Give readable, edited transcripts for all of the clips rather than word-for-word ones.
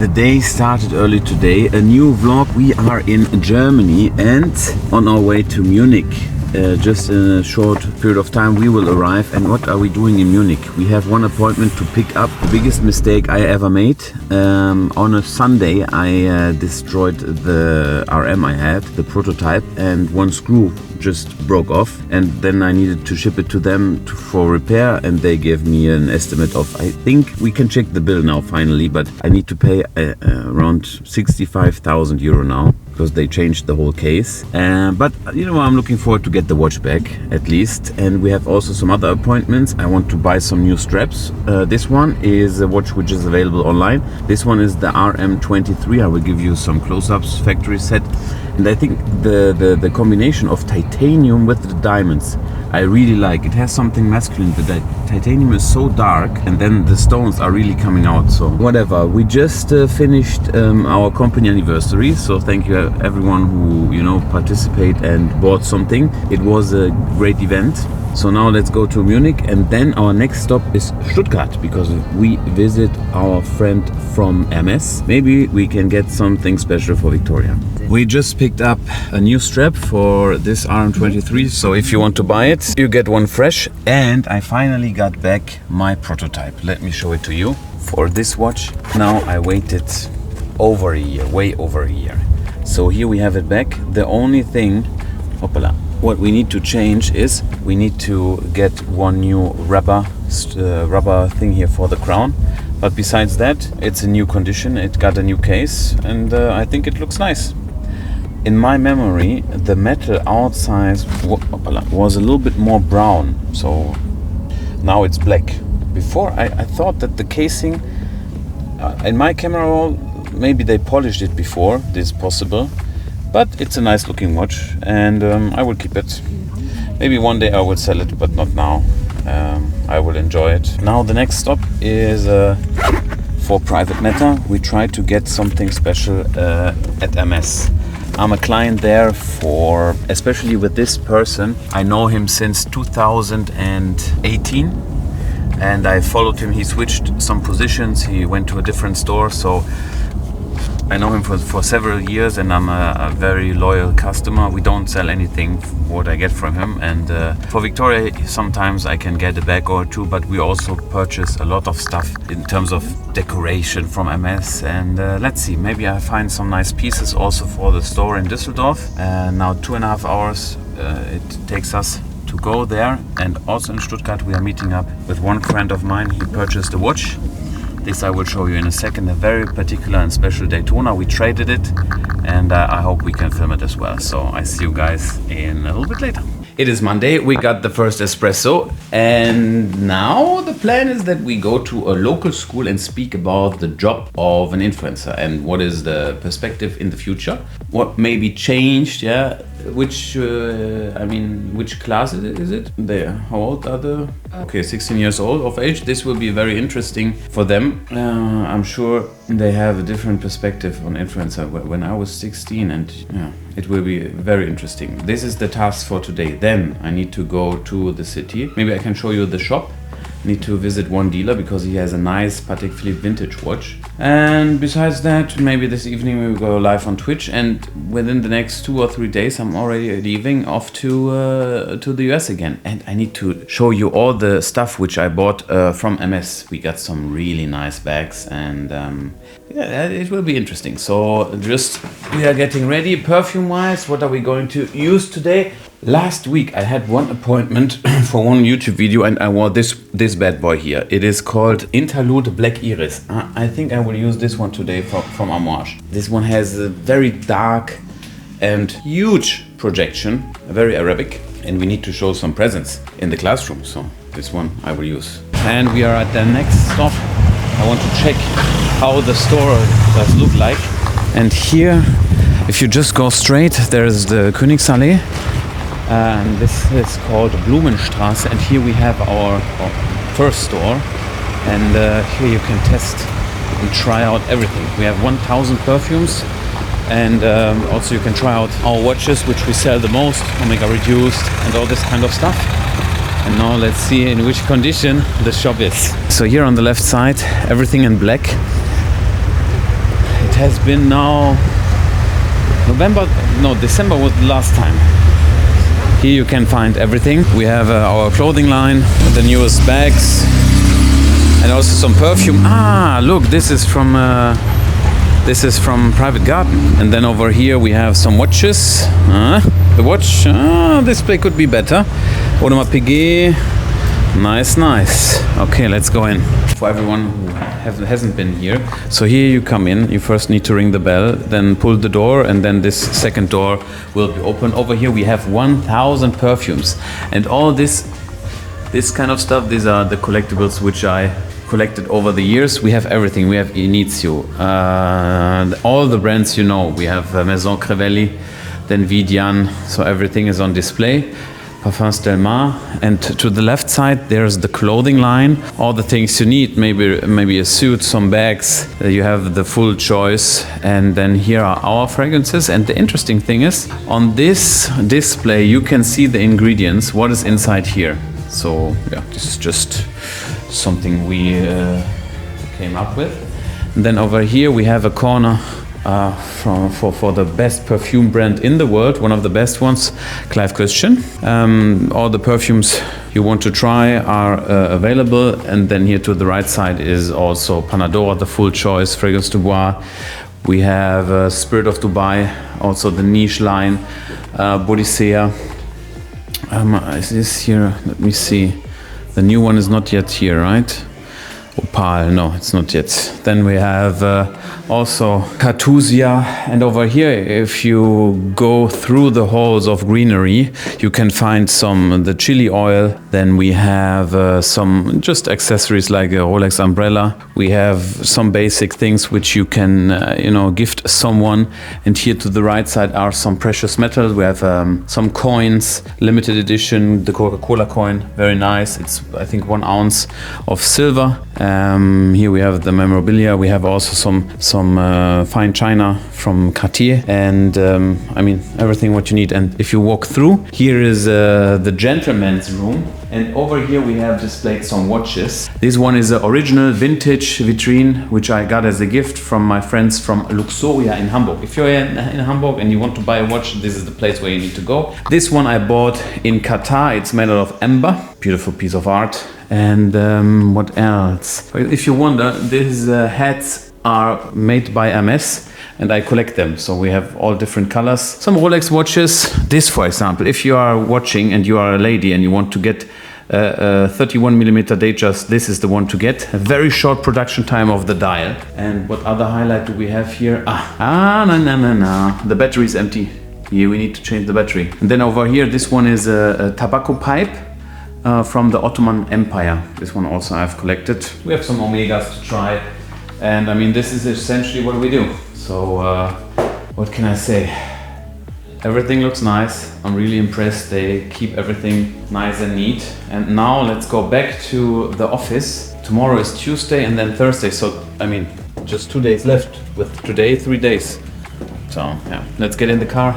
The day started early today, a new vlog. We are in Germany and on our way to Munich. Just in a short period of time we will arrive. And what are we doing in Munich? We have one appointment to pick up. The biggest mistake I ever made. On a Sunday I destroyed the RM I had, the prototype, and one screw just broke off, and then I needed to ship it to them for repair, and they gave me an estimate of, I think we can check the bill now finally, but I need to pay around 65,000 euro now because they changed the whole case. But you know, I'm looking forward to get the watch back at least. And we have also some other appointments. I want to buy some new straps. This one is a watch which is available online. This one is the RM23. I will give you some close-ups, factory set. And I think the combination of titanium with the diamonds I really like. It has something masculine. The titanium is so dark, and then the stones are really coming out. So whatever. We just finished our company anniversary. So thank you everyone who participate and bought something. It was a great event. So now let's go to Munich, and then our next stop is Stuttgart because we visit our friend from MS. Maybe we can get something special for Victoria. We just picked up a new strap for this RM23, so if you want to buy it, you get one fresh. And I finally got back my prototype. Let me show it to you. For this watch, now I waited over a year, way over a year. So here we have it back. The only thing, what we need to change is we need to get one new rubber thing here for the crown. But besides that, it's a new condition. It got a new case, and I think it looks nice. In my memory, the metal outside was a little bit more brown, so now it's black. Before I thought that the casing, in my camera roll, maybe they polished it before. This is possible, but it's a nice looking watch, and I will keep it. Maybe one day I will sell it, but not now. I will enjoy it. Now the next stop is for private matter. We try to get something special at MS. I'm a client there for, especially with this person. I know him since 2018 and I followed him. He switched some positions, he went to a different store, so I know him for several years, and I'm a very loyal customer. We don't sell anything what I get from him, and for Victoria sometimes I can get a bag or two, but we also purchase a lot of stuff in terms of decoration from MS, and let's see, maybe I find some nice pieces also for the store in Düsseldorf. Now 2.5 hours it takes us to go there, and also in Stuttgart we are meeting up with one friend of mine. He purchased a watch. This I will show you in a second, a very particular and special Daytona. We traded it, and I hope we can film it as well. So I see you guys in a little bit later. It is Monday, we got the first espresso, and now the plan is that we go to a local school and speak about the job of an influencer and what is the perspective in the future, what may be changed, which class is it? How old are the? Okay, 16 years old of age. This will be very interesting for them. I'm sure they have a different perspective on influencer when I was 16, and it will be very interesting. This is the task for today. Then I need to go to the city. Maybe I can show you the shop. Need to visit one dealer because he has a nice, particularly vintage watch. And besides that, maybe this evening we will go live on Twitch. And within the next 2 or 3 days, I'm already leaving off to the US again. And I need to show you all the stuff which I bought from MS. We got some really nice bags, and it will be interesting. So we are getting ready. Perfume-wise, what are we going to use today? Last week I had one appointment for one YouTube video, and I wore this bad boy here. It is called Interlude Black Iris. I think I will use this one today from Amouage. This one has a very dark and huge projection, very Arabic, and we need to show some presence in the classroom, so this one I will use. And we are at the next stop. I want to check how the store does look like. And here, if you just go straight, there's the Königsallee. And this is called Blumenstraße, and here we have our first store, and here you can test and try out everything. We have 1,000 perfumes, and also you can try out our watches, which we sell the most, Omega Reduced and all this kind of stuff. And now let's see in which condition the shop is. So here on the left side, everything in black. has been now December was the last time. Here you can find everything. We have our clothing line, the newest bags, and also some perfume. Ah, look, this is from Private Garden. And then over here we have some watches. The watch display could be better. Audemars Piguet. Nice. Okay, let's go in. For everyone who hasn't been here. So here you come in, you first need to ring the bell, then pull the door, and then this second door will be open. Over here we have 1,000 perfumes. And all this kind of stuff, these are the collectibles which I collected over the years. We have everything. We have Inizio, all the brands you know. We have Maison Crevelli, then Vidian, so everything is on display. Parfums Del Mar, and to the left side there's the clothing line, all the things you need, maybe a suit, some bags, you have the full choice. And then here are our fragrances, and the interesting thing is on this display you can see the ingredients, what is inside here. So yeah, this is just something we came up with. And then over here we have a corner for the best perfume brand in the world, one of the best ones, Clive Christian. All the perfumes you want to try are available. And then here to the right side is also Panadora, the full choice, Fragrance du Bois. We have Spirit of Dubai, also the niche line, Bodycea. Is this here? Let me see. The new one is not yet here, right? Opal, no, it's not yet. Then we have also Cartusia, and over here, if you go through the halls of greenery, you can find the chili oil. Then we have some just accessories like a Rolex umbrella. We have some basic things which you can, gift someone. And here to the right side are some precious metals. We have some coins, limited edition, the Coca-Cola coin, very nice. It's I think 1 ounce of silver. Here we have the memorabilia. We have also some fine china from Cartier, and everything what you need. And if you walk through, here is the gentleman's room, and over here we have displayed some watches. This one is an original vintage vitrine which I got as a gift from my friends from Luxuria in Hamburg. If you're in Hamburg and you want to buy a watch, this is the place where you need to go. This one I bought in Qatar. It's made out of amber, beautiful piece of art. And what else? If you wonder, these hats are made by Hermes, and I collect them. So we have all different colors. Some Rolex watches. This, for example, if you are watching and you are a lady and you want to get a 31mm Datejust, this is the one to get. A very short production time of the dial. And what other highlight do we have here? No. The battery is empty. Here we need to change the battery. And then over here, this one is a tobacco pipe. From the Ottoman Empire. This one also I've collected. We have some Omegas to try, and this is essentially what we do. So what can I say? Everything looks nice. I'm really impressed. They keep everything nice and neat. And now let's go back to the office. Tomorrow is Tuesday and then Thursday. So just 2 days left. With today 3 days. So yeah, let's get in the car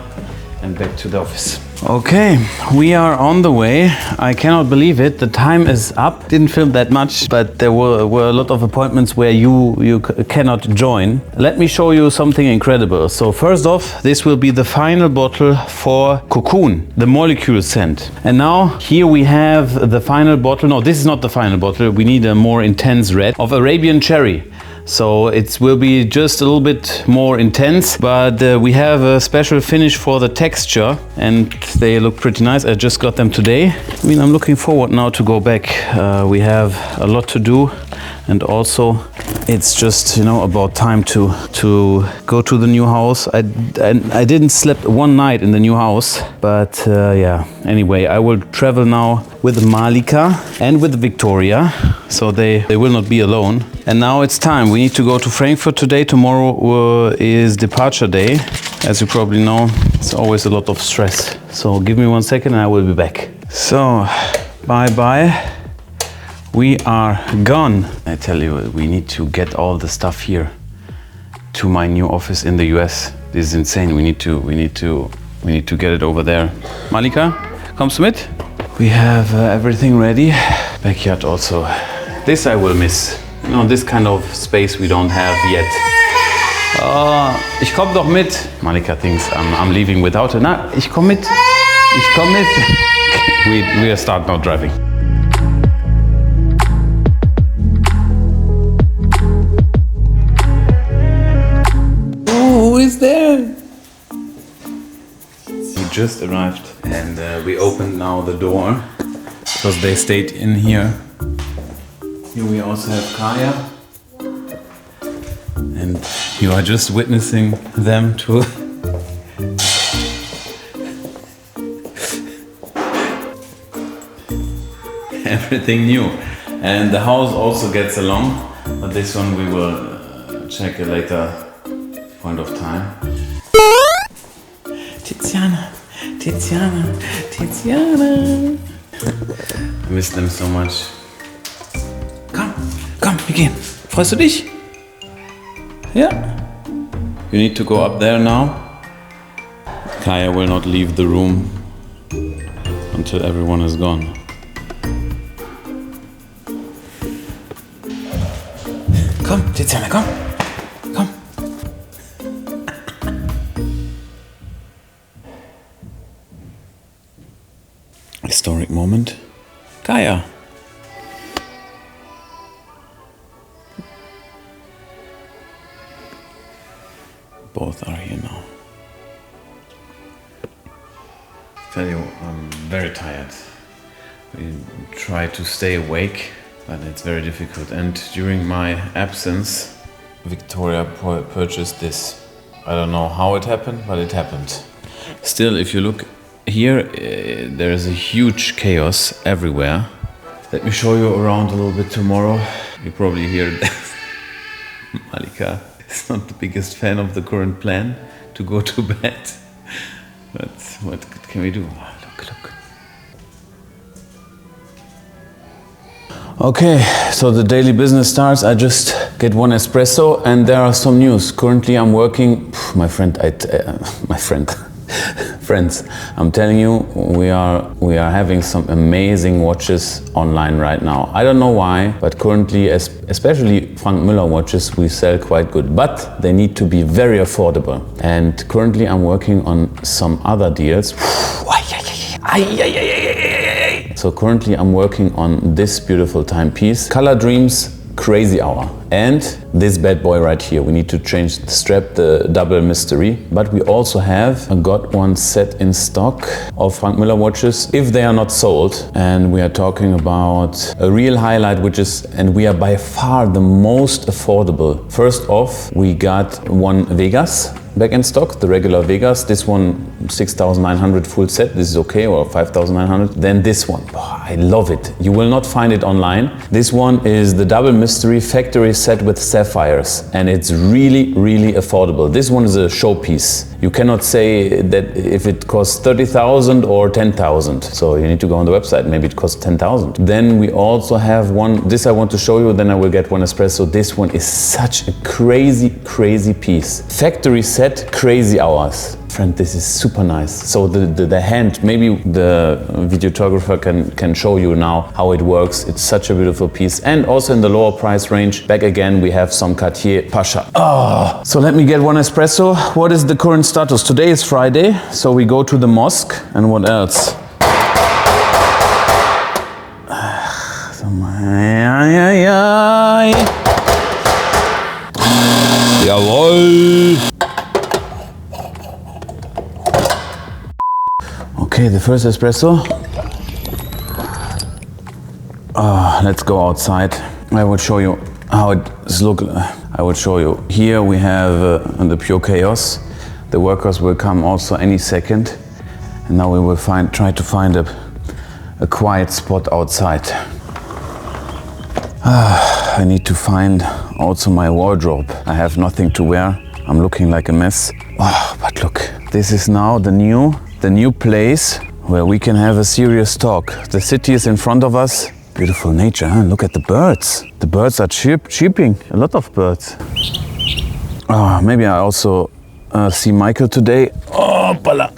and back to the office. Okay, we are on the way. I cannot believe it. The time is up. Didn't film that much, but there were a lot of appointments where you cannot join. Let me show you something incredible. So first off, this will be the final bottle for Cocoon, the molecule scent. And now here we have the final bottle. No, this is not the final bottle. We need a more intense red of Arabian Cherry. So it will be just a little bit more intense, but we have a special finish for the texture, and they look pretty nice. I just got them today. I'm looking forward now to go back. We have a lot to do, and also it's just about time to go to the new house. I didn't sleep one night in the new house, but yeah. Anyway, I will travel now with Malika and with Victoria, so they will not be alone. And now it's time. We need to go to Frankfurt today. Tomorrow is departure day. As you probably know, it's always a lot of stress. So give me 1 second and I will be back. So bye. We are gone. I tell you, we need to get all the stuff here to my new office in the US. This is insane. We need to get it over there. Malika, kommst du mit? We have everything ready. Backyard also. This I will miss. This kind of space we don't have yet. Oh, ich komm doch mit. Malika thinks I'm leaving without her. Na, ich komm mit. Ich komm mit. We start now driving. Who is there? We just arrived and we opened now the door because they stayed in here. Here we also have Kaya. And you are just witnessing them to everything new. And the house also gets along, but this one we will check at a later point of time. Tiziana. I miss them so much. Komm, wir gehen. Freust du dich? Ja? You need to go up there now. Kaya will not leave the room until everyone is gone. Komm, Tiziana, komm. Historic moment. Kaya. Both are here now. I tell you, I'm very tired. We try to stay awake, but it's very difficult. And during my absence, Victoria purchased this. I don't know how it happened, but it happened. Still, if you look here, there is a huge chaos everywhere. Let me show you around a little bit tomorrow. You probably hear that Malika is not the biggest fan of the current plan to go to bed. But what can we do? Look. Okay, so the daily business starts. I just get one espresso and there are some news. Currently I'm working, friends, I'm telling you, we are having some amazing watches online right now. I don't know why, but currently, especially Frank Müller watches, we sell quite good, but they need to be very affordable. And currently I'm working on some other deals. So currently I'm working on this beautiful timepiece, Color Dreams Crazy Hour, and this bad boy right here. We need to change the strap, the double mystery, but we also have got one set in stock of Frank Müller watches if they are not sold, and we are talking about a real highlight, which is, and we are by far the most affordable. First off, we got one Vegas back in stock, the regular Vegas. This one 6,900 full set, this is okay, or 5,900. Then this one, I love it. You will not find it online. This one is the double mystery factory set with sapphires, and it's really, really affordable. This one is a showpiece. You cannot say that if it costs 30,000 or 10,000. So you need to go on the website, maybe it costs 10,000. Then we also have one, this I want to show you, then I will get one espresso. This one is such a crazy, crazy piece. Factory set, crazy hours. Friend, this is super nice. So the hand, maybe the videographer can show you now how it works. It's such a beautiful piece. And also in the lower price range, back again, we have some Cartier Pasha. Oh, so let me get one espresso. What is the current status? Today is Friday, so we go to the mosque. And what else? Jawohl! Okay, the first espresso. Let's go outside. I will show you how it looks. I will show you. Here we have the pure chaos. The workers will come also any second. And now we will try to find a quiet spot outside. I need to find also my wardrobe. I have nothing to wear. I'm looking like a mess. Oh, but look, this is now the new place where we can have a serious talk. The city is in front of us. Beautiful nature, huh? Look at the birds. The birds are chirping, a lot of birds. Maybe I also see Michael today. Oh, bala.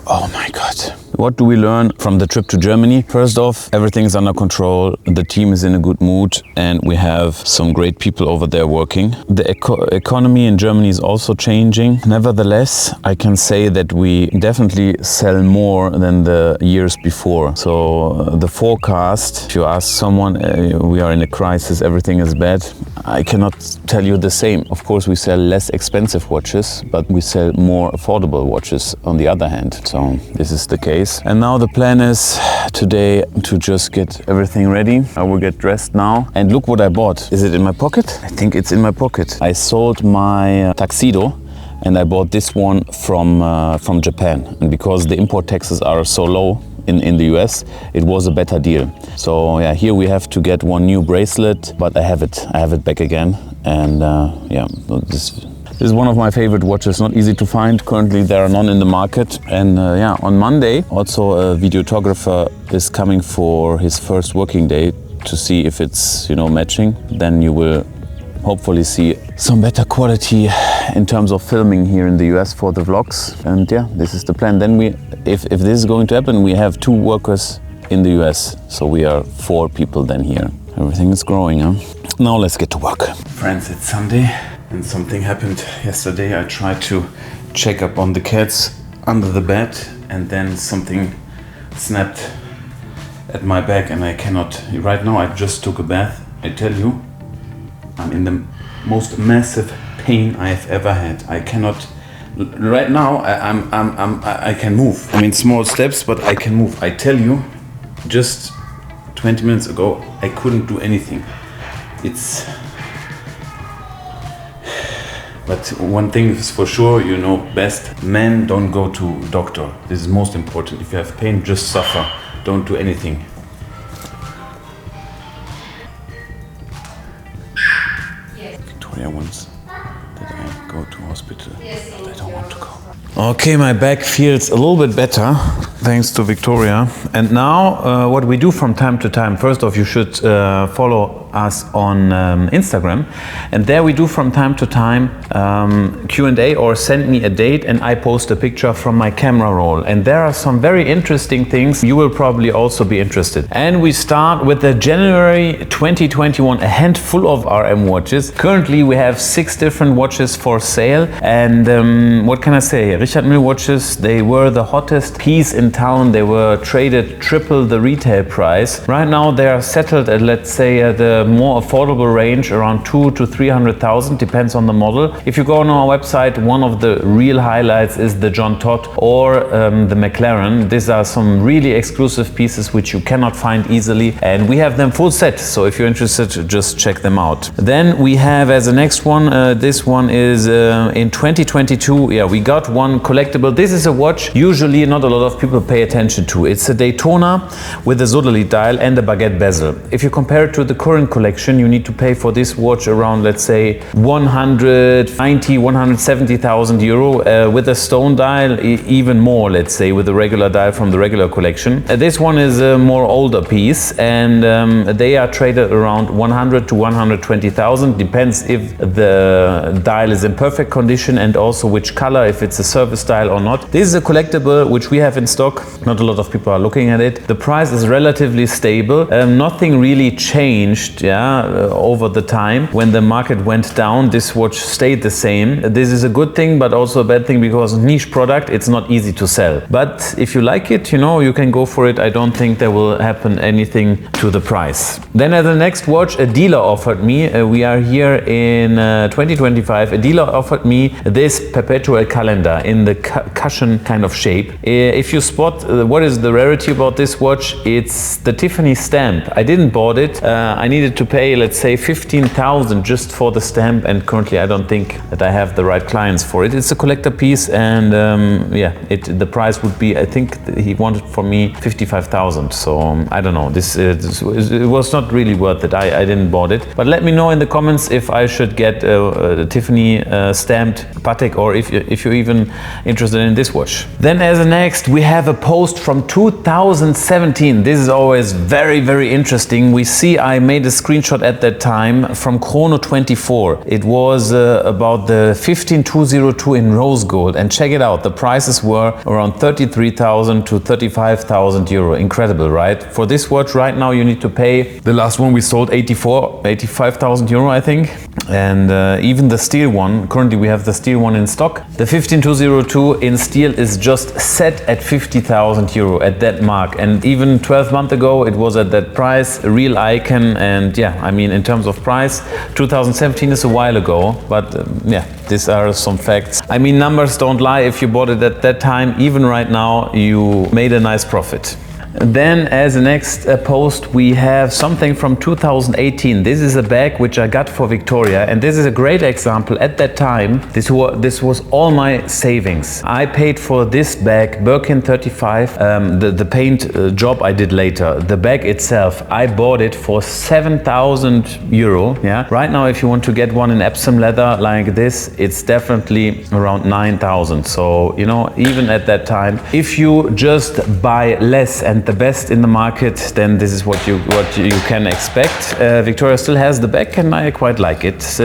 Oh my God. What do we learn from the trip to Germany? First off, everything's under control, the team is in a good mood, and we have some great people over there working. The economy in Germany is also changing. Nevertheless, I can say that we definitely sell more than the years before. So the forecast, if you ask someone, we are in a crisis, everything is bad, I cannot tell you the same. Of course, we sell less expensive watches, but we sell more affordable watches on the other hand. So this is the case. And now the plan is today to just get everything ready. I will get dressed now. And look what I bought. Is it in my pocket? I think it's in my pocket. I sold my tuxedo and I bought this one from Japan. And because the import taxes are so low in the US, it was a better deal. So yeah, here we have to get one new bracelet, but I have it back again. And yeah, this is one of my favorite watches, not easy to find. Currently there are none in the market. And yeah, on Monday also a videographer is coming for his first working day to see if it's, you know, matching. Then you will hopefully see some better quality in terms of filming here in the US for the vlogs. And yeah, this is the plan. Then if this is going to happen, we have 2 workers in the US. So we are 4 people then here. Everything is growing, huh? Now let's get to work. Friends, it's Sunday and something happened yesterday. I tried to check up on the cats under the bed and then something snapped at my back and I cannot. Right now I just took a bath. I tell you, I'm in the most massive pain I've ever had. I cannot. Right now, I can move. I mean, small steps, but I can move. I tell you, just 20 minutes ago, I couldn't do anything. It's. But one thing is for sure, you know best. Men don't go to doctor. This is most important. If you have pain, just suffer. Don't do anything. Victoria wants that I go to hospital, but I don't want to go. Okay, my back feels a little bit better, thanks to Victoria. And now what we do from time to time, first off, you should follow us on Instagram. And there we do from time to time Q&A or send me a date and I post a picture from my camera roll. And there are some very interesting things. You will probably also be interested. And we start with the January 2021, a handful of RM watches. Currently we have 6 different watches for sale. And what can I say? Richard Mille watches, they were the hottest piece in town. They were traded triple the retail price. Right now they are settled at, let's say, the more affordable range, around 200,000 to 300,000, depends on the model. If you go on our website, one of the real highlights is the John Todd or the McLaren. These are some really exclusive pieces which you cannot find easily, and we have them full set. So if you're interested, just check them out. Then we have as a next one, this one is in 2022. Yeah, we got one collectible. This is a watch usually not a lot of people pay attention to. It's a Daytona with a Sodalite dial and a baguette bezel. If you compare it to the current collection, you need to pay for this watch around, let's say, 190, 170,000 euro. With a stone dial, even more, let's say, with a regular dial from the regular collection. This one is a more older piece, and they are traded around 100 to 120,000. Depends if the dial is in perfect condition and also which color, if it's a service dial or not. This is a collectible which we have in stock. Not a lot of people are looking at it. The price is relatively stable. Nothing really changed, over the time. When the market went down, this watch stayed the same. This is a good thing, but also a bad thing, because niche product, it's not easy to sell. But if you like it, you can go for it. I don't think there will happen anything to the price. Then as the next watch, a dealer offered me, we are here in 2025, a dealer offered me this perpetual calendar in the cushion kind of shape. If you spot what is the rarity about this watch, it's the Tiffany stamp. I didn't bought it. I needed to pay, let's say, 15,000 just for the stamp, and currently I don't think that I have the right clients for it. It's a collector piece, and the price would be, I think he wanted for me 55,000. So I don't know. It was not really worth it. I didn't bought it. But let me know in the comments if I should get a Tiffany stamped Patek, or if you're even interested in this watch. Then as a next, we have a post from 2017. This is always very, very interesting. We see I made a screenshot at that time from Chrono 24. It was about the 15202 in rose gold, and check it out, the prices were around 33,000 to 35,000 euro. Incredible, right? For this watch right now you need to pay, the last one we sold 85,000 euro, I think. And even the steel one, currently we have the steel one in stock. The 15202 in steel is just set at 50,000 euro at that mark, and even 12 months ago it was at that price, a real icon. And yeah, I mean, in terms of price, 2017 is a while ago, but yeah, these are some facts. I mean, numbers don't lie. If you bought it at that time, even right now, you made a nice profit. Then as a next post we have something from 2018. This is a bag which I got for Victoria, and this is a great example. At that time this was all my savings. I paid for this bag, Birkin 35, the paint job I did later. The bag itself, I bought it for 7,000 euro. Yeah, right now if you want to get one in Epsom leather like this, it's definitely around 9,000. So you know, even at that time, if you just buy less and the best in the market, then this is what you can expect. Victoria still has the bag, and I quite like it.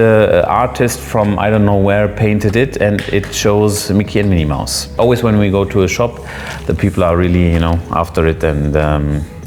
Artist from I don't know where painted it, and it shows Mickey and Minnie Mouse. Always when we go to a shop, the people are really, you know, after it, and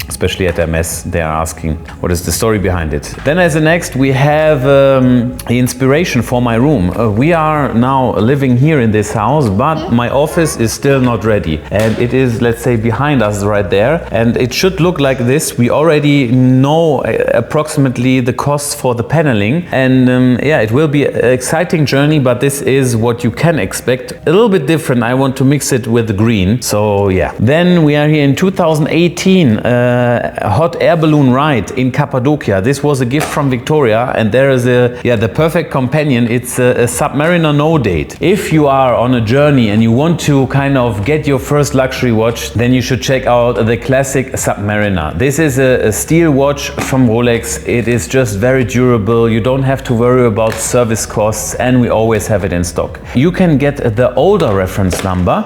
especially at MS, they are asking what is the story behind it. Then as the next we have the inspiration for my room. We are now living here in this house, but my office is still not ready, and it is, let's say, behind us right there, and it should look like this. We already know approximately the costs for the paneling, and yeah, it will be an exciting journey, but this is what you can expect. A little bit different. I want to mix it with the green, so yeah. Then we are here in 2018. A hot air balloon ride in Cappadocia. This was a gift from Victoria, and there is the perfect companion. It's a Submariner no date. If you are on a journey and you want to kind of get your first luxury watch, then you should check out the classic Submariner. This is a steel watch from Rolex. It is just very durable. You don't have to worry about service costs, and we always have it in stock. You can get the older reference number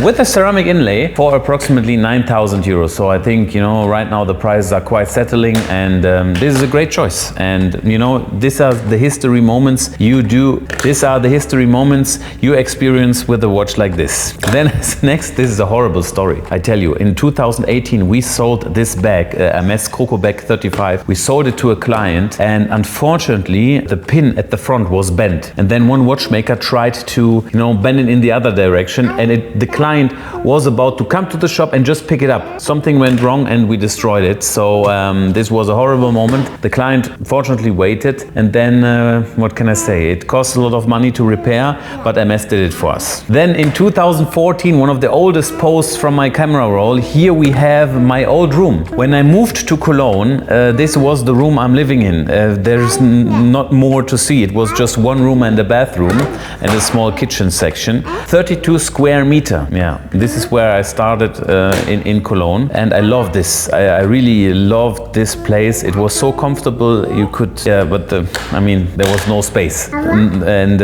with a ceramic inlay for approximately 9,000 euros. So I think, you know, right now the prices are quite settling, and this is a great choice. And you know, these are the history moments you do. These are the history moments you experience with a watch like this. Then next, this is a horrible story. I tell you, in 2018 we sold this bag, a Hermes Coco Bag 35. We sold it to a client, and unfortunately the pin at the front was bent. And then one watchmaker tried to, you know, bend it in the other direction, and the client was about to come to the shop and just pick it up. Something went wrong, and we destroyed it. So this was a horrible moment. The client fortunately waited, and then what can I say? It cost a lot of money to repair, but MS did it for us. Then in 2014, one of the oldest posts from my camera roll, here we have my old room. When I moved to Cologne, this was the room I'm living in. There's not more to see. It was just one room and a bathroom and a small kitchen section. 32 square meter. Yeah, this is where I started in Cologne, and I love this. I really loved this place. It was so comfortable. You could, but I mean, there was no space. And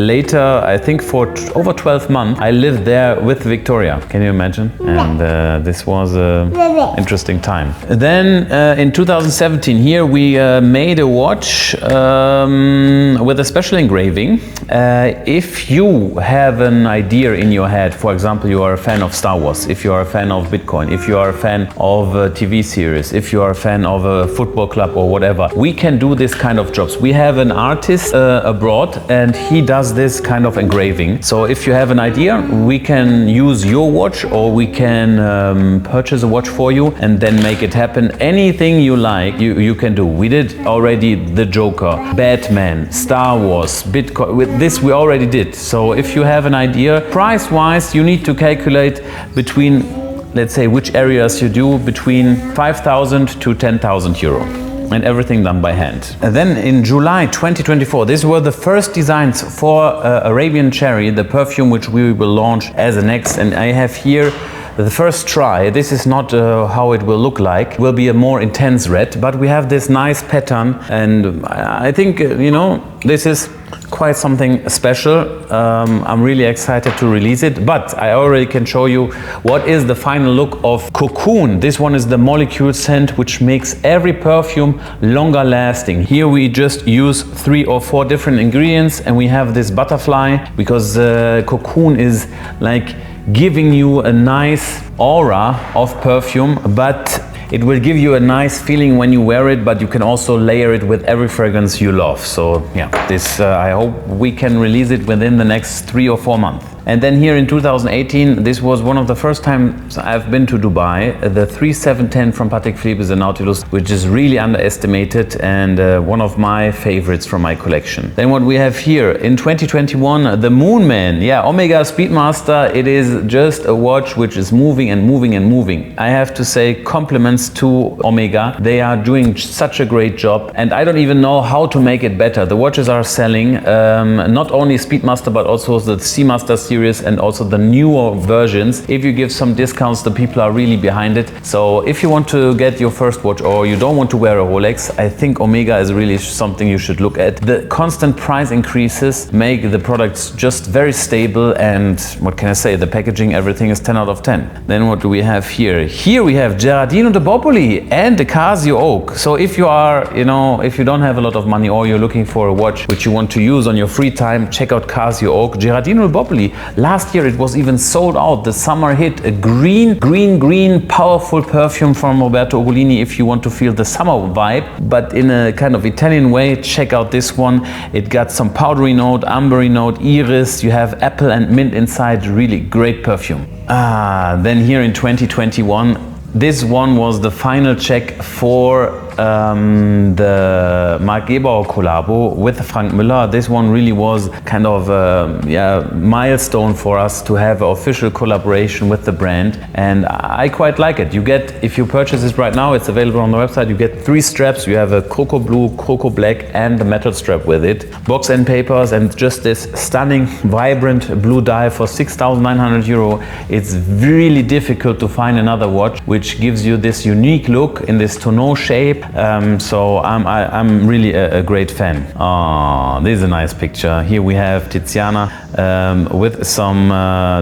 later, I think for over 12 months, I lived there with Victoria. Can you imagine? And this was an interesting time. Then in 2017, here we made a watch with a special engraving. If you have an idea in your head, for example, you are a fan of Star Wars, if you are a fan of Bitcoin, if you are a fan of a TV series, if you are a fan of a football club or whatever, we can do this kind of jobs. We have an artist abroad, and he does this kind of engraving. So if you have an idea, we can use your watch, or we can purchase a watch for you and then make it happen. Anything you like, you can do. We did already the Joker, Batman, Star Wars, Bitcoin. With this we already did. So if you have an idea, price-wise, you need to calculate between, let's say, which areas you do, between 5,000 to 10,000 euro. And everything done by hand. And then in July 2024, these were the first designs for Arabian Cherry, the perfume which we will launch as a next. And I have here the first try, this is not how it will look like. It will be a more intense red, but we have this nice pattern, and I think, you know, this is quite something special. I'm really excited to release it, but I already can show you what is the final look of Cocoon. This one is the molecule scent, which makes every perfume longer lasting. Here we just use 3 or 4 different ingredients, and we have this butterfly because Cocoon is like giving you a nice aura of perfume, but it will give you a nice feeling when you wear it, but you can also layer it with every fragrance you love. So yeah, this I hope we can release it within the next 3 or 4 months. And then here in 2018, this was one of the first times I've been to Dubai. The 3710 from Patek Philippe is a Nautilus, which is really underestimated and one of my favorites from my collection. Then what we have here in 2021, the Moonman. Yeah, Omega Speedmaster. It is just a watch which is moving and moving and moving. I have to say compliments to Omega. They are doing such a great job, and I don't even know how to make it better. The watches are selling not only Speedmaster but also the Seamaster series and also the newer versions. If you give some discounts, the people are really behind it. So if you want to get your first watch or you don't want to wear a Rolex, I think Omega is really something you should look at. The constant price increases make the products just very stable, and what can I say, the packaging, everything is 10 out of 10. Then what do we have here? Here we have Gerardino de Boboli and the Casio Oak. So if you are, you know, if you don't have a lot of money or you're looking for a watch which you want to use on your free time, check out Casio Oak. Gerardino de Boboli. Last year it was even sold out, the summer hit, a green, powerful perfume from Roberto Ugolini if you want to feel the summer vibe, but in a kind of Italian way. Check out this one. It got some powdery note, ambery note, iris, you have apple and mint inside, really great perfume. Then here in 2021, this one was the final check for the Marc Gebauer collabo with Frank Müller. This one really was kind of a milestone for us to have an official collaboration with the brand, and I quite like it. You get, if you purchase this right now, it's available on the website, you get 3 straps. You have a cocoa blue, cocoa black and the metal strap with it. Box and papers, and just this stunning vibrant blue dial for 6,900 euro. It's really difficult to find another watch which gives you this unique look in this tonneau shape. So I'm really a great fan. This is a nice picture. Here we have Tiziana with some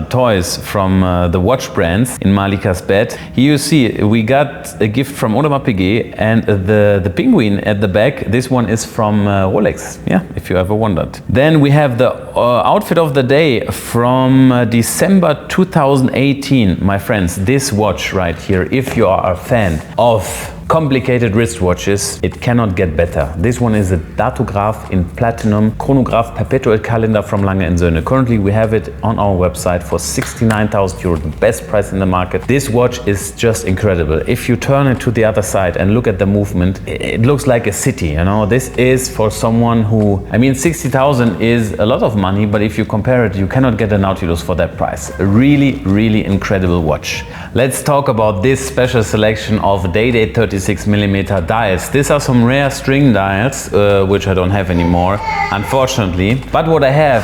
toys from the watch brands in Malika's bed. Here you see we got a gift from Audemars Piguet, and the penguin at the back, this one is from Rolex, yeah, if you ever wondered. Then we have the outfit of the day from December 2018. My friends, this watch right here, if you are a fan of complicated wristwatches, it cannot get better. This one is a Datograph in platinum chronograph perpetual calendar from Lange & Söhne. Currently we have it on our website for 69,000 euro, the best price in the market. This watch is just incredible. If you turn it to the other side and look at the movement, it looks like a city, you know. This is for someone who, I mean, 60,000 is a lot of money, but if you compare it, you cannot get a Nautilus for that price. A really incredible watch. Let's talk about this special selection of Day-Date 36mm dials. These are some rare string dials, which I don't have anymore, unfortunately. But what I have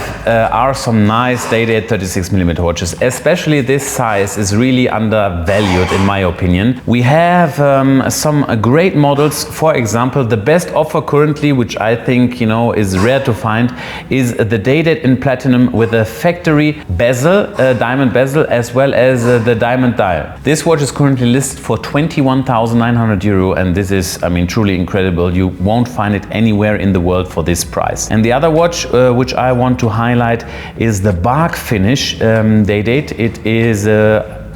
are some nice Day-Date 36mm watches. Especially this size is really undervalued in my opinion. We have some great models. For example, the best offer currently, which I think, you know, is rare to find, is the Day-Date in platinum with a factory bezel, diamond bezel, as well as the diamond dial. This watch is currently listed for 21,900 euro, and this is, I mean, truly incredible. You won't find it anywhere in the world for this price. And the other watch which I want to highlight is the bark finish Day-Date. It is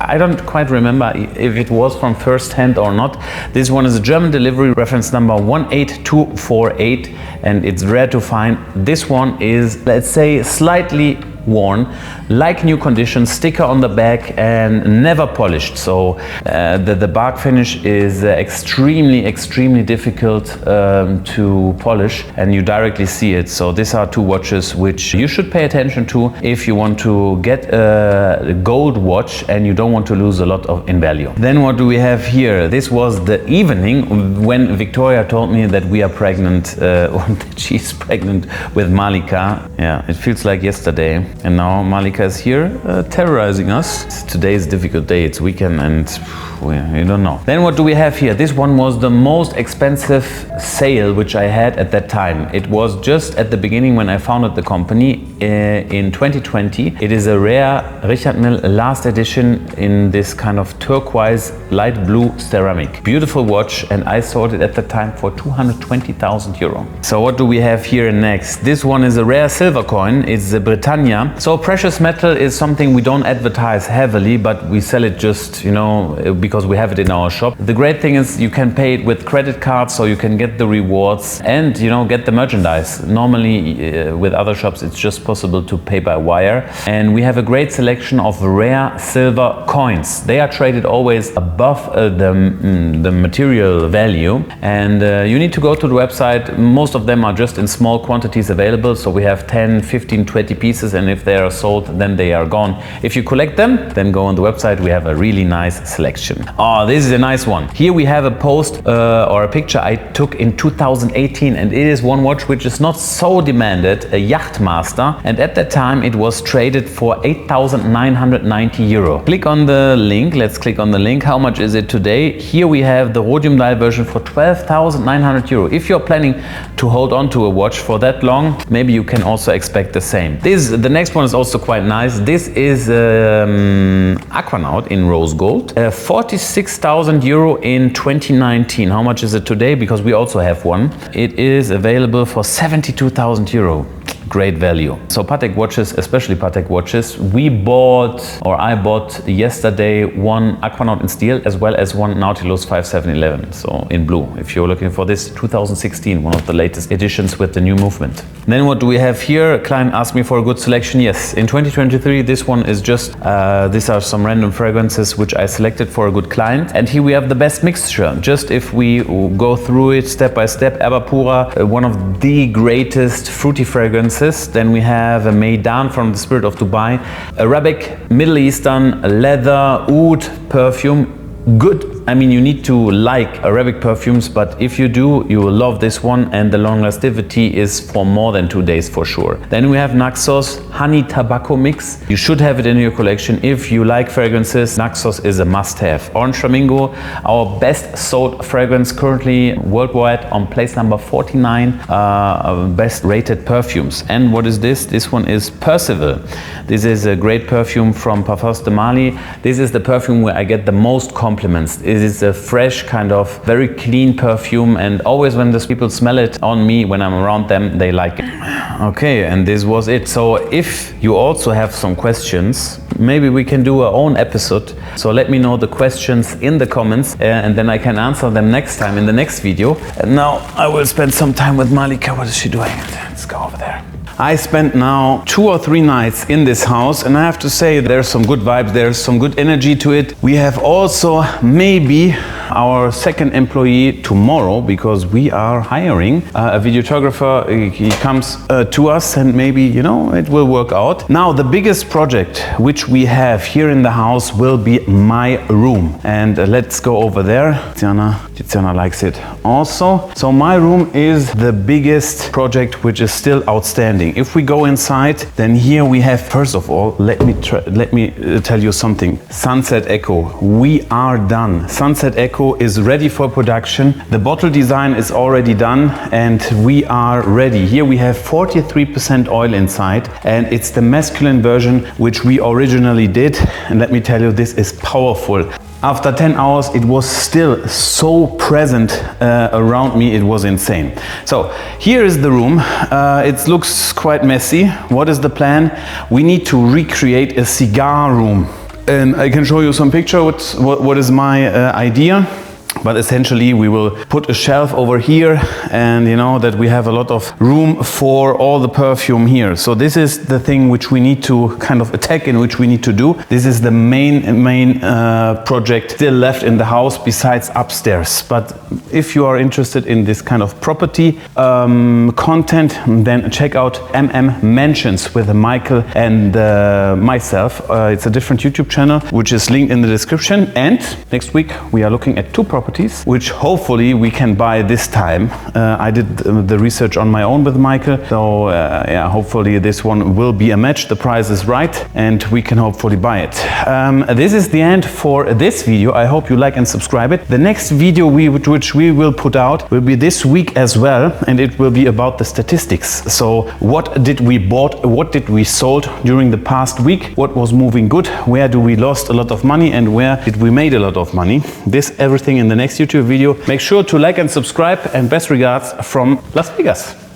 I don't quite remember if it was from first hand or not. This one is a German delivery, reference number 18248, and it's rare to find. This one is, let's say, slightly worn, like new condition, sticker on the back and never polished. So the bark finish is extremely difficult to polish, and you directly see it. So these are 2 watches which you should pay attention to if you want to get a gold watch and you don't want to lose a lot in value. Then what do we have here? This was the evening when Victoria told me that we are pregnant, or that she's pregnant with Malika. Yeah, it feels like yesterday. And now Malika is here terrorizing us. Today is a difficult day, it's weekend and we don't know. Then what do we have here? This one was the most expensive sale which I had at that time. It was just at the beginning when I founded the company in 2020. It is a rare Richard Mille last edition in this kind of turquoise light blue ceramic. Beautiful watch, and I sold it at the time for 220,000 euro. So what do we have here next? This one is a rare silver coin. It's the Britannia. So precious metal is something we don't advertise heavily, but we sell it just, you know, because we have it in our shop. The great thing is you can pay it with credit cards, so you can get the rewards and, you know, get the merchandise. Normally with other shops it's just possible to pay by wire. And we have a great selection of rare silver coins. They are traded always above the material value, and you need to go to the website. Most of them are just in small quantities available, so we have 10, 15, 20 pieces, and if they are sold then they are gone. If you collect them, then go on the website. We have a really nice selection. Oh, this is a nice one. Here we have a post or a picture I took in 2018, and it is one watch which is not so demanded, a Yachtmaster, and at that time it was traded for 8,990 euro. Click on the link. Let's click on the link. How much is it today? Here we have the rhodium dial version for 12,900 euro. If you're planning to hold on to a watch for that long, maybe you can also expect the same. The next one is also quite nice. This is Aquanaut in rose gold. 46,000 euro in 2019. How much is it today? Because we also have one. It is available for 72,000 euro. Great value. So Patek watches, especially Patek watches, I bought yesterday one Aquanaut in steel as well as one Nautilus 5711, so in blue. If you're looking for this, 2016, one of the latest editions with the new movement. Then what do we have here? A client asked me for a good selection. Yes, in 2023, this one is just, these are some random fragrances which I selected for a good client. And here we have the best mixture. Just if we go through it step by step, Erba Pura, one of the greatest fruity fragrances. Then we have a Maidan from the Spirit of Dubai, Arabic, Middle Eastern, leather, oud perfume. Good. I mean, you need to like Arabic perfumes, but if you do, you will love this one, and the long lastivity is for more than 2 days for sure. Then we have Naxos Honey Tobacco Mix. You should have it in your collection. If you like fragrances, Naxos is a must-have. Orange Flamingo, our best sold fragrance currently worldwide, on place number 49, best rated perfumes. And what is this? This one is Percival. This is a great perfume from Parfums de Mali. This is the perfume where I get the most compliments. It is a fresh, kind of very clean perfume, and always when those people smell it on me, when I'm around them, they like it. Okay, and this was it. So if you also have some questions, maybe we can do our own episode. So let me know the questions in the comments, and then I can answer them next time in the next video. And now I will spend some time with Malika. What is she doing? Let's go over there. I spent now 2 or 3 nights in this house, and I have to say there's some good vibes, there's some good energy to it. We have also maybe our second employee tomorrow, because we are hiring a videographer. He comes to us, and maybe, you know, it will work out. Now the biggest project which we have here in the house will be my room, and let's go over there. Tiziana likes it also. So my room is the biggest project which is still outstanding. If we go inside, then here we have, first of all, let me tell you something. Sunset Echo, we are done. Sunset Echo is ready for production. The bottle design is already done, and we are ready. Here we have 43% oil inside, and it's the masculine version which we originally did. And let me tell you, this is powerful. After 10 hours, it was still so present around me, it was insane. So here is the room. It looks quite messy. What is the plan? We need to recreate a cigar room. And I can show you some pictures. What is my idea? But essentially we will put a shelf over here, and you know that we have a lot of room for all the perfume here. So this is the thing which we need to kind of attack, in which we need to do. This is the main project still left in the house, besides upstairs. But if you are interested in this kind of property content, then check out MM Mansions with Michael and myself. It's a different YouTube channel which is linked in the description. And next week we are looking at 2 properties properties, which hopefully we can buy this time. I did the research on my own with Michael, so yeah, hopefully this one will be a match. The price is right and we can hopefully buy it. This is the end for this video. I hope you like and subscribe it. The next video which we will put out will be this week as well, and it will be about the statistics. So what did we bought, what did we sold during the past week, what was moving good, where do we lost a lot of money, and where did we made a lot of money. This everything in the next YouTube video. Make sure to like and subscribe, and best regards from Las Vegas.